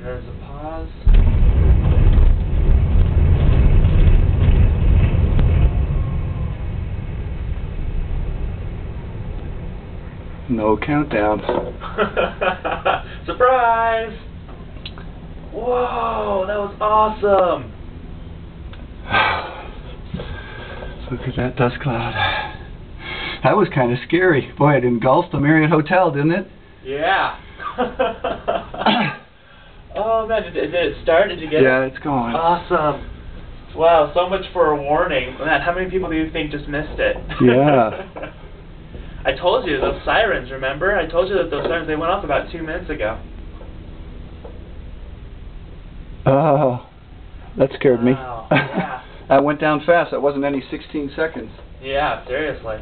There's a pause. No countdowns. Surprise! Whoa, that was awesome! Look at that dust cloud. That was kind of scary. Boy, it engulfed the Marriott Hotel, didn't it? Yeah. Oh man, did it start? Did you get it? Yeah, it's going. Awesome. Wow, so much for a warning. Man, how many people do you think just missed it? Yeah. I told you, those sirens, remember? I told you that those sirens, they went off about 2 minutes ago. Oh, that scared me. Wow, yeah. That went down fast. That wasn't any 16 seconds. Yeah, seriously.